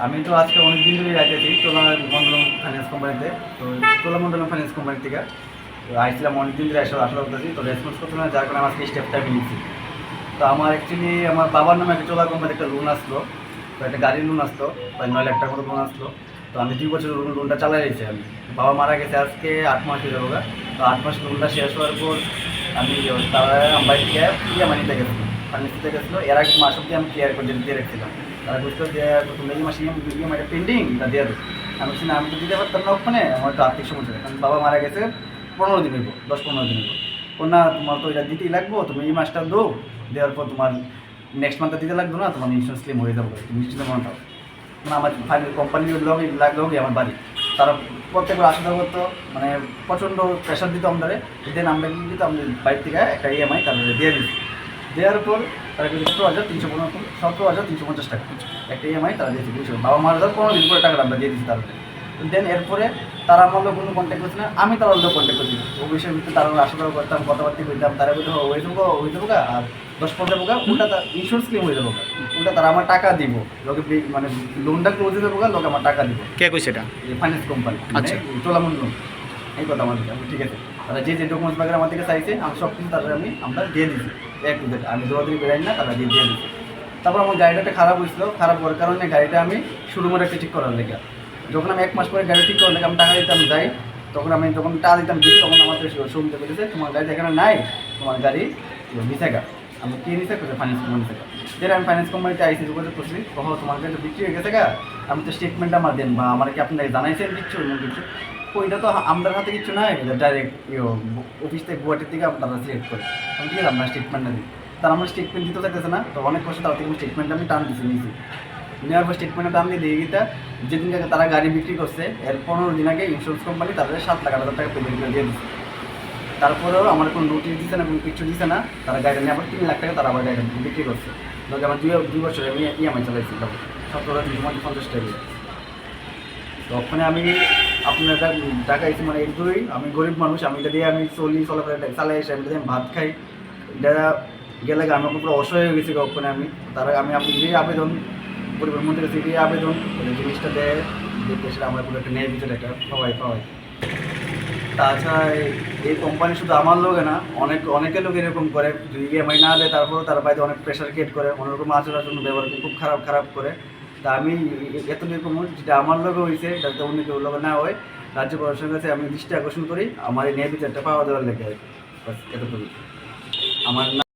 আমি তো আজকে অনেক দিন ধরে যাইতেছি চোলামণ্ডলম ফাইন্যান্স কোম্পানিতে। তো চোলামণ্ডলম ফাইন্যান্স কোম্পানি থেকে তো আইছিলাম অনেক দিন ধরে আসা করতেছি, তো রেসপন্স করতে না, যার কারণে আজকে স্টেপটা আমি নিচ্ছি। তো আমার অ্যাকচুয়ালি আমার বাবার নামে একটা চোলা কোম্পানিতে একটা লোন আসলো, তো একটা গাড়ির লোন আসতো, প্রায় 9 লাখ টাকার মতো লোন আসলো। তো আমি 2 বছর লোনটা চালাই রয়েছি। আমি বাবা মারা গেছে আজকে 8 মাস হয়ে যাবো। তো 8 মাস লোনটা শেষ হওয়ার পর আমি তারা আমার বাড়ি থেকে ইএমআই নিতে গেছিলো, ফার্নিস নিতে গেছিলো। এর আগে মাস অব্দি আমি ক্লিয়ার করে দিয়ে রেখেছিলাম। তারা বুঝতো যে তুমি এই মাসে ইএমআইটা পেন্ডিং, এটা দিয়ে দেবো। আমি বলছি না, আমি তো দিতে পারতাম না ওখানে, আমার একটু আর্থিক সমস্যা। কারণ বাবা মারা গেছে 15 দিন হইব, 10-15 দিন হইব। না তোমার তো এটা দিতেই লাগবো, তুমি এই মাসটা দো, দেওয়ার পর তোমার নেক্সট মান্থে দিতে লাগবে না, তোমার ইন্স্যুরেন্স ক্লেম হয়ে যাবে, তুমি নিশ্চিত মনে থাকো। মানে আমার ফাইনাল কোম্পানির লগই আমার বাড়ি। তারা প্রত্যেকবার আশা করতো, মানে প্রচণ্ড প্রেশার দিত আমাদের। দেন আমরা কি দিত, আমাদের বাড়ি থেকে একটা ইএমআই তাদের দিয়ে দিচ্ছি। দেওয়ার পর তারা কিন্তু 17,350 টাকা একটা ইএমআই তারা দিয়েছে। বুঝছো, বাবা মারা যাওয়ার 15 দিন পরে টাকাটা আমরা দিয়ে দিচ্ছি তাদের। দেন এরপরে তারা আমার লোক কোনো কন্ট্যাক্ট করছে না, আমি তার লোক কন্ট্যাক্ট করছি। ও বিষয়ের ভিত্তিতে তারা আশা করতাম, কথাবার্তা করতাম। তারা বলতে হয়ে যাবো আর 10-15 টাকা ওটা তার ইন্স্যুরেন্স ক্লেম হয়ে যাবো, ওটা তারা আমার টাকা দিব। লোকে মানে লোনটা ক্লোজ হয়ে যাবো, লোক আমার টাকা দিব। কে কই সেটা? ফাইন্যান্স কোম্পানি, আচ্ছা, চোলামণ্ডলম। এই কথা আমার কাছে ঠিক আছে। তারা যে ডকুমেন্টস বাগের আমার থেকে চাইছে, আমি সব কিছু তাদের আমরা দিয়ে দিচ্ছি। আমি দৌড়াদৌড়ি বেরাই না, তারা দিয়ে দিচ্ছি। তারপর আমার গাড়িটা খারাপ হয়েছিল, খারাপ হওয়ার কারণে গাড়িটা আমি শোরুমের একটা ঠিক করার লেগে, যখন আমি 1 মাস পরে গাড়ি ঠিক করার লেগে আমি টাকা দিতাম যাই, তখন আমি যখন টাকা দিতাম দিই, তখন আমাদের শোরুম থেকে বলেছে তোমার গাড়ি এখানে নাই, তোমার গাড়ি নিচেগা। আমি কি নিচে করছি ফাইন্যান্স কোম্পানি থেকে। যেটা আমি ফাইন্যান্স কোম্পানিতে আইসি যোগাযোগ করছি, কখন তোমার গাড়ি বিক্রি হয়ে গেছে গা, আমি তো স্টেটমেন্ট আমার দেন বা আমার কি আপনাকে জানাইছেন কিছু কিছু। ওইটা তো আমাদের হাতে কিছু নাই, ডাইরেক্ট অফিস থেকে গুয়াহাটির থেকে আপনারা সিলেক্ট করে আমি ঠিক আছে আপনার স্টেটমেন্টটা দিই। তার আমার স্টেটমেন্ট দিতে চাইতেছে না, তো অনেক কষ্ট তার থেকে স্টেটমেন্টটা আমি টান নিয়েছি। নেওয়ার পর স্টেটমেন্টটা টান দিয়ে গিয়ে যেদিন তারা গাড়ি বিক্রি করছে এর 15 দিন আগে ইন্স্যুরেন্স কোম্পানি তাদের 7,08,000 টাকা পেমেন্ট করে দিয়ে দিচ্ছে। তারপরেও আমার কোনো নোটিশ দিচ্ছে না, কোনো কিছু দিচ্ছে না। তারা গাড়িটা নিয়ে আবার 3 লাখ টাকা তারা আবার গাড়িটা বিক্রি করছে। ধরো আমার 2 বছর আমি ইএমআই চালাইছিলাম 17,350 টাকা। তো ওখানে আমি আপনার টাকা এসে মানে একদমই আমি গরিব মানুষ, আমি এটা দিয়ে আমি চলাফেরা চালাই এসে আমি ভাত খাই। এটা গেলে আমি পুরো অসহায় হয়ে গেছি ওখানে আমি। আমি আপনি যে আবেদন পরিবার মন্ত্রীর কাছে যে আবেদন জিনিসটা দেয়, দেখে সেটা আমরা পুরো একটা ন্যায় বিচার একটা পাওয়াই। তাছাড়া এই কোম্পানি শুধু আমার লোকে না, অনেকের লোক এরকম করে, যদি ইএমআই না দেয় তারপরেও তার বাইরে অনেক প্রেশার ক্রিয়েট করে, অন্যরকম আচরণ ব্যবহার খুব খারাপ করে। তা আমি এতটুকু যেটা আমার লোকে হয়েছে যাতে অন্য কেউ লোক না হয়, রাজ্য প্রশাসনের কাছে আমি দৃষ্টি আকর্ষণ করি আমার এই ন্যায় বিচারটা পাওয়া দেওয়ার লেগে। এতটুকু আমার